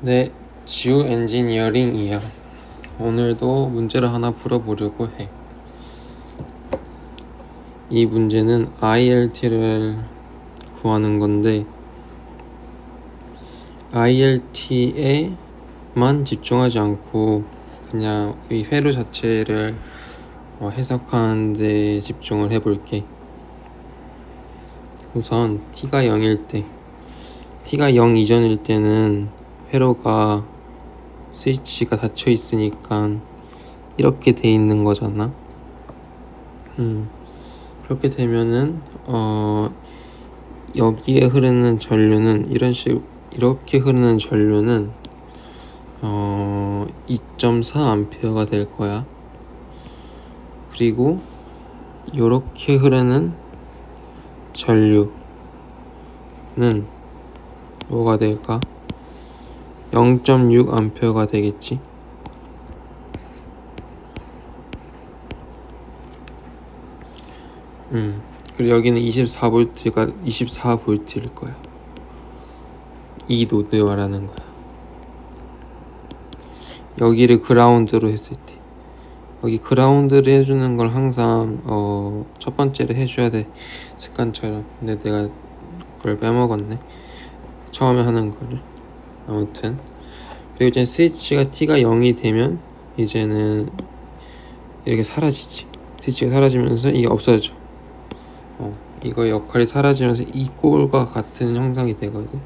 네, 지우 엔지니어링이야. 오늘도 문제를 하나 풀어보려고 해. 이 문제는 ILT를 구하는 건데 ILT에만 집중하지 않고 그냥 이 회로 자체를 해석하는 데 집중을 해볼게. 우선 t가 0일 때, t가 0 이전일 때는 회로가 스위치가 닫혀 있으니까 이렇게 돼 있는 거잖아. 그렇게 되면은 여기에 흐르는 전류는 이렇게 흐르는 전류는 2.4A가 될 거야. 그리고 이렇게 흐르는 전류는 뭐가 될까? 0.6A가 되겠지. 그리고 여기는 24V가 24V일 거야. 이 노드 말하는 거야. 여기를 그라운드로 했을 때, 여기 그라운드를 해주는 걸 항상 첫 번째로 해줘야 돼, 습관처럼. 근데 내가 그걸 빼먹었네, 처음에 하는 거를. 아무튼 그리고 이제 스위치가 t가 0이 되면 이제는 이렇게 사라지지. 스위치가 사라지면서 이게 없어져. 이거 역할이 사라지면서 이 꼴과 같은 형상이 되거든.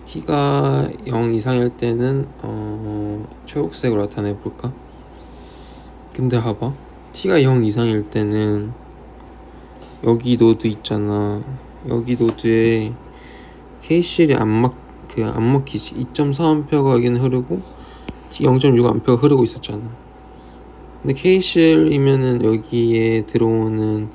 t가 0 이상일 때는 초록색으로 나타내 볼까? 근데 봐봐, t가 0 이상일 때는 여기 노드 있잖아. 여기 노드에 K실이 안 먹히지. 2.4A가 여기는 흐르고 0.6A가 흐르고 있었잖아. 근데 K실이면은 여기에 들어오는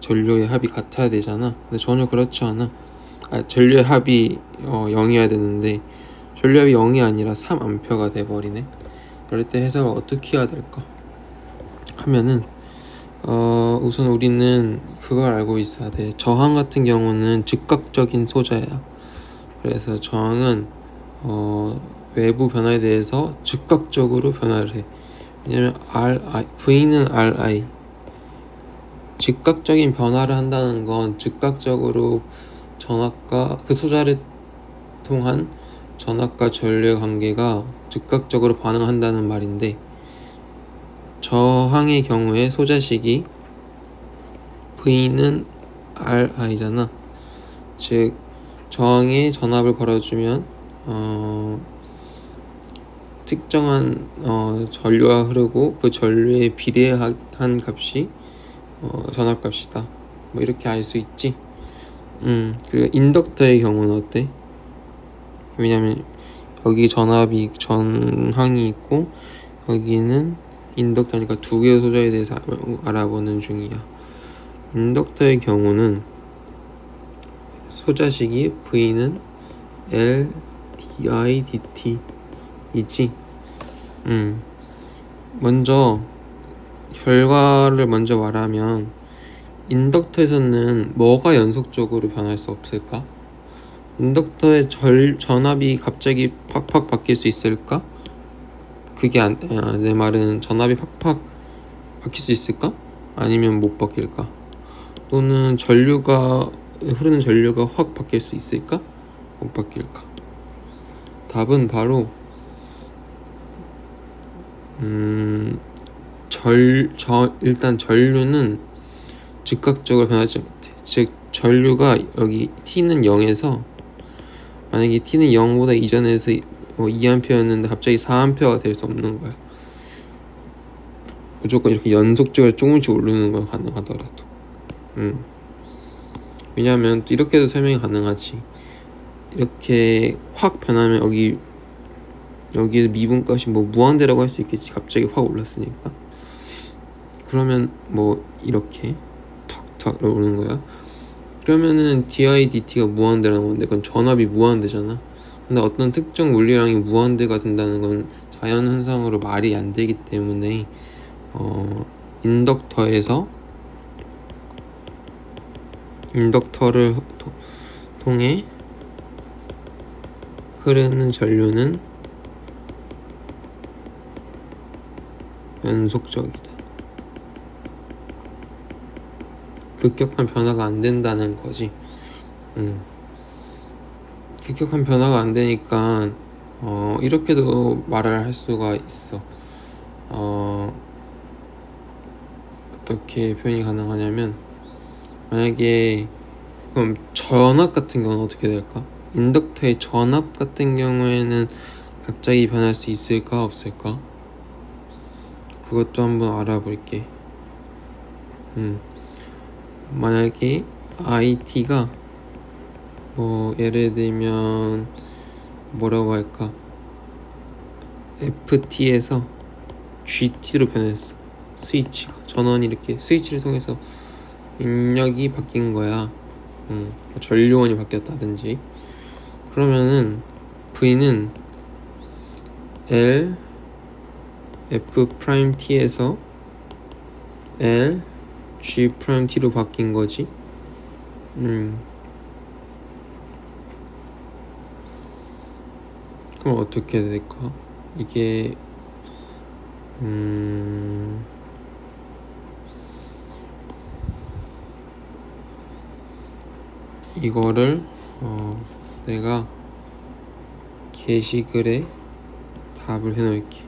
전류의 합이 같아야 되잖아. 근데 전혀 그렇지 않아. 전류의 합이 0이어야 되는데 전류의 합이 0이 아니라 3A가 돼버리네. 그럴 때 해석을 어떻게 해야 될까 하면은 우선 우리는 그걸 알고 있어야 돼. 저항 같은 경우는 즉각적인 소자야. 그래서 저항은 외부 변화에 대해서 즉각적으로 변화를 해. 왜냐면 V는 RI, 즉각적인 변화를 한다는 건 즉각적으로 전압과 그 소자를 통한 전압과 전류의 관계가 즉각적으로 반응한다는 말인데, 저항의 경우에 소자식이 V는 RI잖아. 즉 저항에 전압을 걸어주면 특정한 전류가 흐르고 그 전류에 비례한 값이 전압값이다. 뭐 이렇게 알 수 있지. 그리고 인덕터의 경우는 어때? 왜냐면 여기 전항이 있고 여기는 인덕터니까 두 개의 소자에 대해서 알아보는 중이야. 인덕터의 경우는 소자식이 V는 L di dt 이지. 먼저 결과를 먼저 말하면 인덕터에서는 뭐가 연속적으로 변할 수 없을까? 인덕터의 전압이 갑자기 팍팍 바뀔 수 있을까? 내 말은 전압이 팍팍 바뀔 수 있을까? 아니면 못 바뀔까? 또는 흐르는 전류가 확 바뀔 수 있을까? 못 바뀔까? 답은 바로 일단 전류는 즉각적으로 변하지 못해. 즉 전류가 여기 t는 0에서, 만약에 t는 0보다 이전에서 2A였는데 갑자기 4A가 될 수 없는 거야. 무조건 이렇게 연속적으로 조금씩 오르는 건 가능하더라도. 왜냐하면 또 이렇게도 설명이 가능하지. 이렇게 확 변하면 여기 미분값이 뭐 무한대라고 할 수 있겠지. 갑자기 확 올랐으니까. 그러면 뭐 이렇게 턱턱 오르는 거야. 그러면은 dIdt가 무한대라는 건데 그건 전압이 무한대잖아. 근데 어떤 특정 물리량이 무한대가 된다는 건 자연현상으로 말이 안 되기 때문에 인덕터를 통해 흐르는 전류는 연속적이다. 급격한 변화가 안 된다는 거지. 급격한 변화가 안 되니까 이렇게도 말을 할 수가 있어. 어떻게 표현이 가능하냐면, 만약에 그럼 전압 같은 경우는 어떻게 될까? 인덕터의 전압 같은 경우에는 갑자기 변할 수 있을까 없을까? 그것도 한번 알아볼게. 만약에 IT가 예를 들면 뭐라고 할까? FT에서 GT로 변했어. 스위치가 전원이 이렇게 스위치를 통해서 입력이 바뀐 거야. 전류원이 바뀌었다든지. 그러면은 V는 L F 프라임 T에서 L G 프라임 T로 바뀐 거지. 그럼 어떻게 될까? 이게 이거를 내가 게시글에 답을 해놓을게.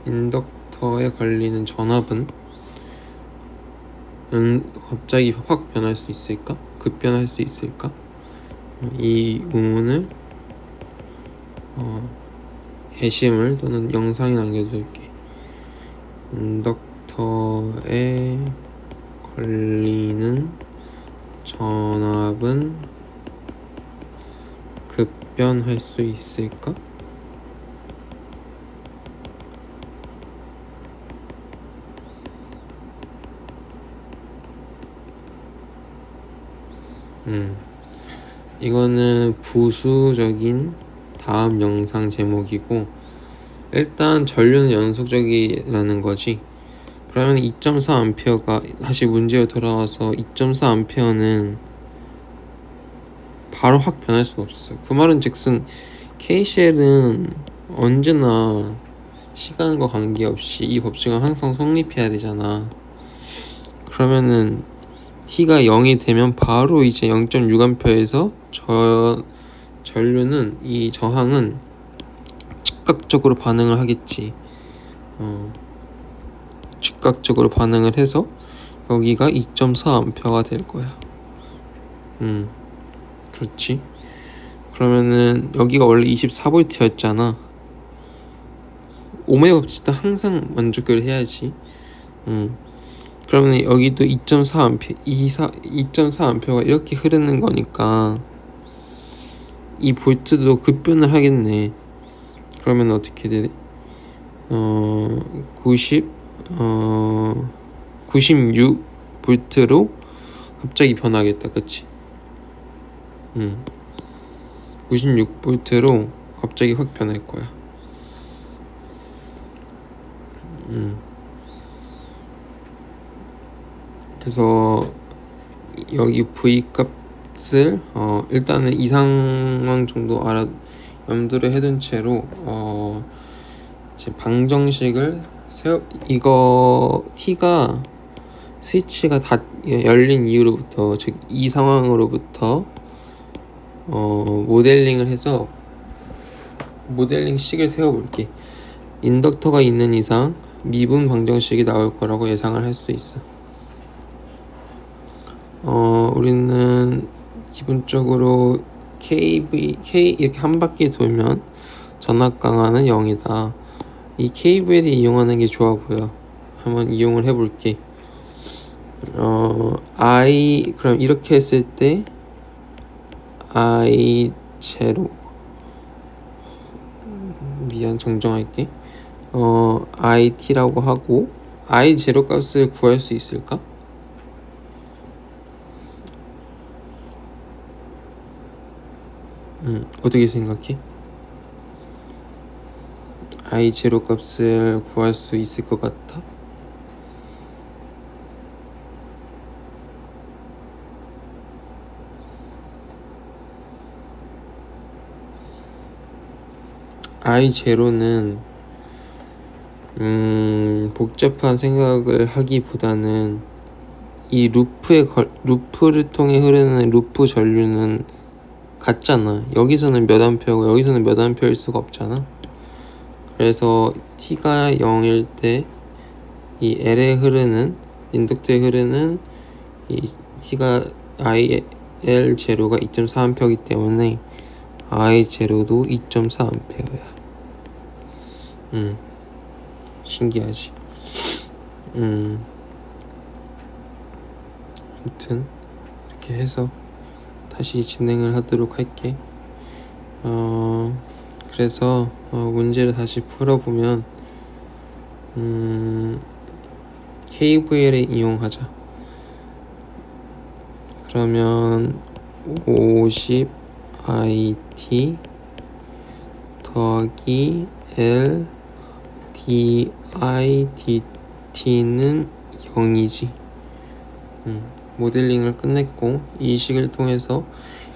인덕터에 걸리는 전압은 갑자기 확 변할 수 있을까? 급변할 수 있을까? 이 의문을 게시물 또는 영상에 남겨줄게. 인덕터에 걸리는 전압은 급변할 수 있을까? 이거는 부수적인 다음 영상 제목이고, 일단 전류는 연속적이라는 거지. 그러면 2.4A가 다시 문제로 돌아와서 2.4A는 바로 확 변할 수는 없어. 그 말은 즉슨 KCL은 언제나 시간과 관계없이 이 법칙은 항상 성립해야 되잖아. 그러면은 T가 0이 되면 바로 이제 0.6A에서 전류는 이 저항은 즉각적으로 반응을 하겠지. 즉각적으로 반응을 해서 여기가 2.4A가 될 거야. 그렇지. 그러면은 여기가 원래 24V였잖아. 오메 법칙도 항상 만족을 해야지. 그러면 여기도 2.4A가 이렇게 흐르는 거니까 이 볼트도 급변을 하겠네. 그러면 어떻게 돼? 96V로 갑자기 변하겠다. 그치? 96V로 갑자기 확 변할 거야. 그래서 여기 V 값을 일단은 이 상황 정도 염두를 해둔 채로 이제 방정식을 이거 T가 스위치가 다 열린 이후로부터, 즉 이 상황으로부터 모델링을 해서 모델링식을 세워볼게. 인덕터가 있는 이상 미분 방정식이 나올 거라고 예상을 할 수 있어. 우리는 기본적으로 K 이렇게 한 바퀴 돌면 전압 강화는 0이다. 이 KVL을 이용하는 게 좋아 보여. 한번 이용을 해볼게. 그럼 이렇게 했을 때 I 제로, 미안 정정할게. IT라고 하고 I 제로 값을 구할 수 있을까? 어떻게 생각해? I 제로 값을 구할 수 있을 것 같아? I0는 복잡한 생각을 하기보다는 이 루프를 통해 흐르는 루프 전류는 같잖아. 여기서는 몇 암페어고 여기서는 몇 암페어일 수가 없잖아. 그래서 t가 0일 때 이 L에 흐르는 인덕터에 흐르는 이 t가 IL0가 2.4A이기 때문에 I0도 2.4A야. 신기하지. 아무튼 이렇게 해서 다시 진행을 하도록 할게. 그래서 문제를 다시 풀어보면 KVL을 이용하자. 그러면 50 IT 더하기 L DI DT는 0이지. 모델링을 끝냈고 이 식을 통해서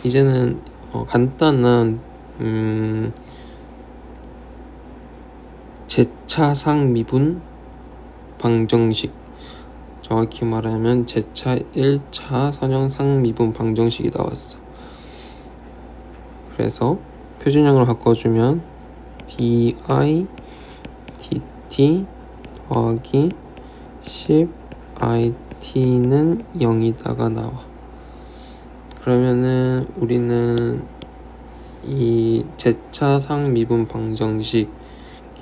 이제는 간단한 제차상 미분 방정식, 정확히 말하면 제차 1차 선형상 미분 방정식이 나왔어. 그래서 표준형으로 바꿔주면 DI DT 더하기 10 IT는 0이다가 나와. 그러면은 우리는 이 제차상 미분 방정식의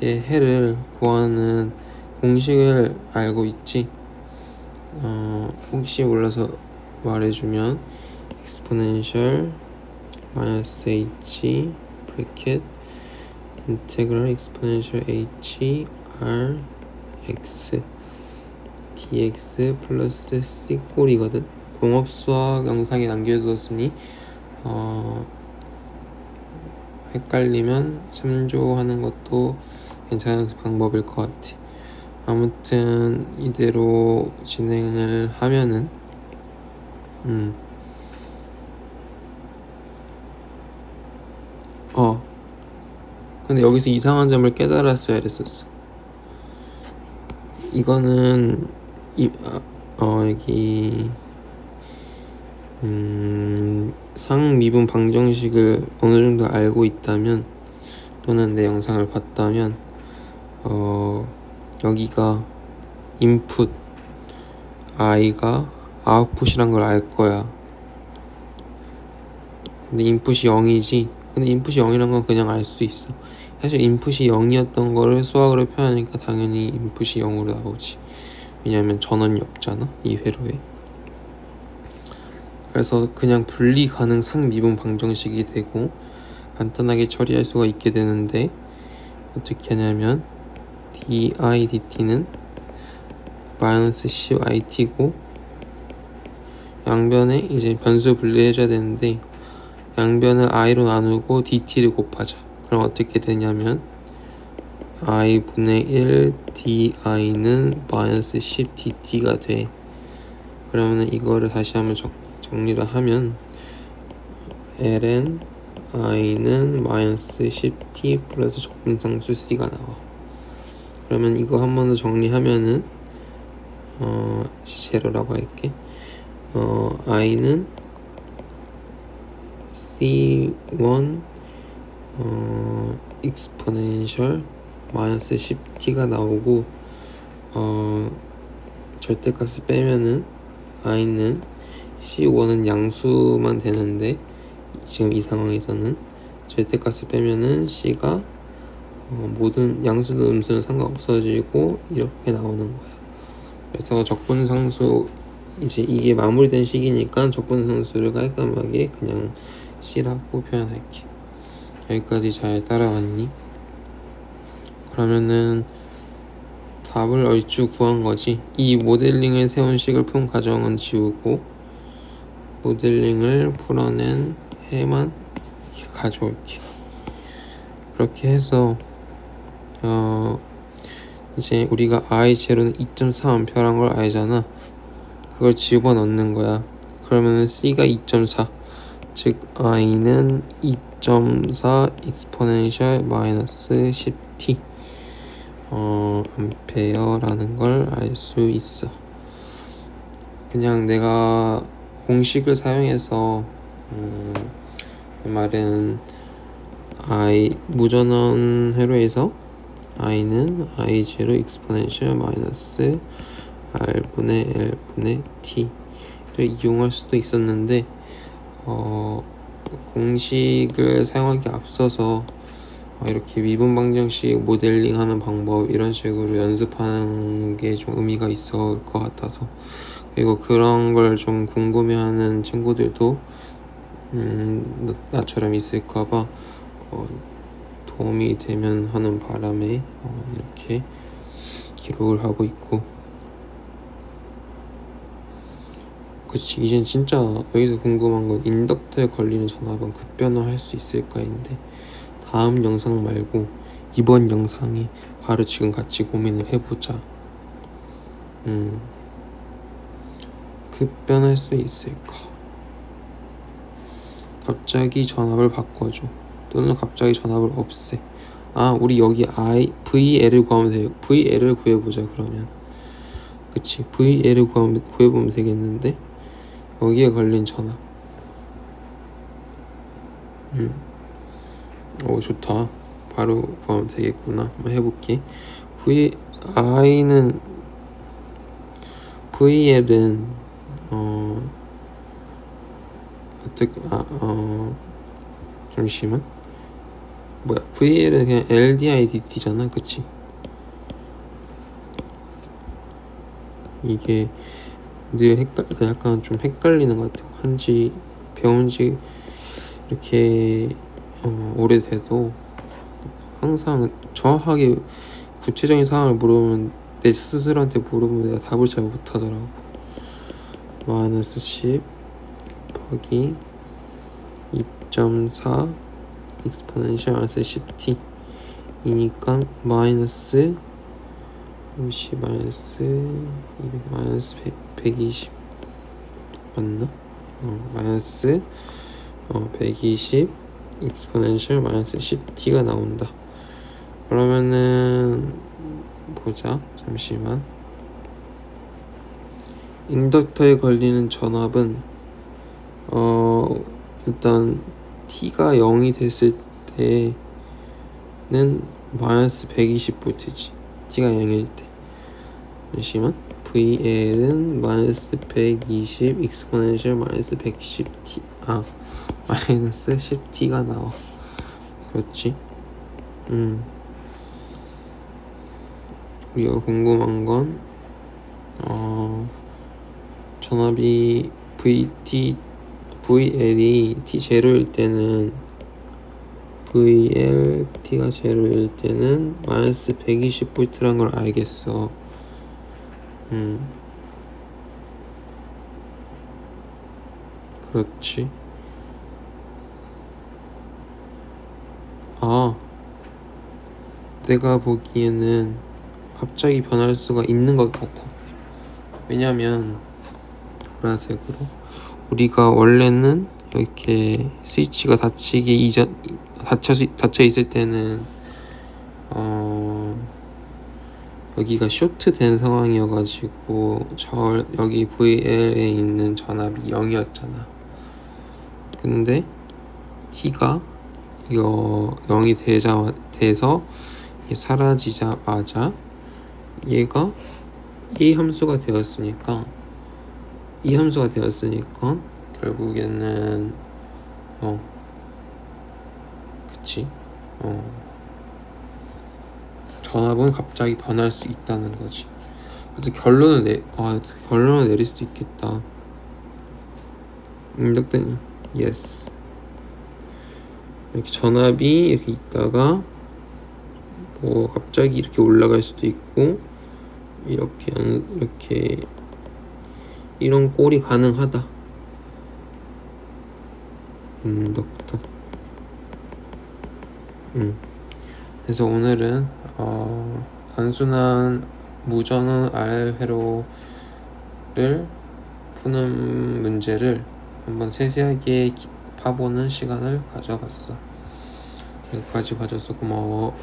해를 구하는 공식을 알고 있지. 혹시 몰라서 말해주면 exponential -h 브래켓 인테그랄 exponential h r x dx 플러스 c 꼴이거든. 공업수학 영상에 남겨두었으니 헷갈리면 참조하는 것도 괜찮은 방법일 것 같아. 아무튼 이대로 진행을 하면은 근데 여기서 이상한 점을 깨달았어야 했었어. 이거는 여기 상미분 방정식을 어느 정도 알고 있다면 또는 내 영상을 봤다면 여기가 인풋 i가 아웃풋이란 걸 알 거야. 근데 인풋이 0이지. 근데 인풋이 0이란 건 그냥 알 수 있어. 사실 인풋이 0이었던 거를 수학으로 표현하니까 당연히 인풋이 0으로 나오지. 왜냐면 전원이 없잖아, 이 회로에. 그래서 그냥 분리 가능 상미분 방정식이 되고 간단하게 처리할 수가 있게 되는데, 어떻게 하냐면 di dt는 마이너스 10it고 양변에 이제 변수 분리해줘야 되는데 양변을 i로 나누고 dt를 곱하자. 그럼 어떻게 되냐면 i분의 1 di는 마이너스 10 dt가 돼. 그러면 이거를 다시 한번 정리를 하면 ln i는 마이너스 10t 플러스 적분상수 c가 나와. 그러면 이거 한 번 더 정리하면은 제로라고 할게. i는 c1 exponential 마이너스 10t가 나오고 절대값을 빼면은 i는 c1은 양수만 되는데 지금 이 상황에서는 절대값을 빼면은 c가 모든 양수든 음수는 상관없어지고 이렇게 나오는 거야. 그래서 적분상수, 이제 이게 마무리된 식이니까 적분상수를 깔끔하게 그냥 c라고 표현할게. 여기까지 잘 따라왔니? 그러면은 답을 얼추 구한 거지. 이 모델링을 세운 식을 푼 과정은 지우고 모델링을 풀어낸 해만 가져올게. 그렇게 해서 이제 우리가 I0는 2.4A란 걸 알잖아. 그걸 집어넣는 거야. 그러면은 C가 2.4, 즉 I는 2.4 익스포넨셜 마이너스 10t 암페어라는 걸 알 수 있어. 그냥 내가 공식을 사용해서 그 말은 무전원 회로에서 i는 i0 익스포넨셜 마이너스 r분의 l분의 t를 이용할 수도 있었는데 공식을 사용하기 앞서서 이렇게 미분 방정식 모델링하는 방법 이런 식으로 연습하는 게 좀 의미가 있을 것 같아서, 그리고 그런 걸 좀 궁금해하는 친구들도 나처럼 있을까봐 도움이 되면 하는 바람에 이렇게 기록을 하고 있고. 그치, 이젠 진짜 여기서 궁금한 건 인덕터에 걸리는 전압은 급변화할 수 있을까인데, 다음 영상 말고 이번 영상이 바로 지금 같이 고민을 해보자. 급변할 수 있을까? 갑자기 전압을 바꿔줘, 또는 갑자기 전압을 없애. 우리 여기 VL을 구하면 돼요. VL을 구해보자. 그러면 그치, VL을 구해보면 되겠는데, 여기에 걸린 전압. 오, 좋다. 바로 구하면 되겠구나. 한번 해볼게. VL은 어떻게 잠시만. VL은 그냥 LDIDT잖아, 그치? 이게 늘 약간 좀 헷갈리는 것 같아요. 배운지 이렇게 오래돼도 항상 정확하게 구체적인 상황을 물어보면, 내 스스로한테 물어보면 내가 답을 잘 못하더라고. 마이너스 10 곱하기 2.4 익스포넨셜 마이너스 10t 이니까 마이너스 50 마이너스 200 마이너스 120 맞나? 마이너스 120 익스포넨셜 마이너스 10t가 나온다. 그러면은 보자. 잠시만. 인덕터에 걸리는 전압은 일단 t가 0이 됐을 때는 마이너스 120V지. t가 0일 때. 잠시만. VL은 마이너스 120 익스포넨셜 마이너스 110t 마이너스 10t가 나와. 그렇지. 우리가 궁금한 건 전압이 VL이 t0일 때는 t가 0일 때는 마이너스 120V라는 걸 알겠어. 그렇지. 내가 보기에는 갑자기 변할 수가 있는 것 같아. 왜냐면 보라색으로 우리가 원래는 이렇게 스위치가 닫혀 있을 때는 여기가 쇼트 된 상황이어가지고 여기 VL에 있는 전압이 0이었잖아. 근데 t가 이거 0이 돼서 사라지자마자 얘가 이 함수가 되었으니까 결국에는 그치, 전압은 갑자기 변할 수 있다는 거지. 그래서 결론을 내릴 수도 있겠다. 인덕터는 yes. 이렇게 전압이 이렇게 있다가 갑자기 이렇게 올라갈 수도 있고, 이렇게 이런 꼴이 가능하다. 인덕터. 그래서 오늘은 단순한 무전원 RL 회로를 푸는 문제를 한번 세세하게 파보는 시간을 가져봤어. 여기까지 봐줘서 고마워.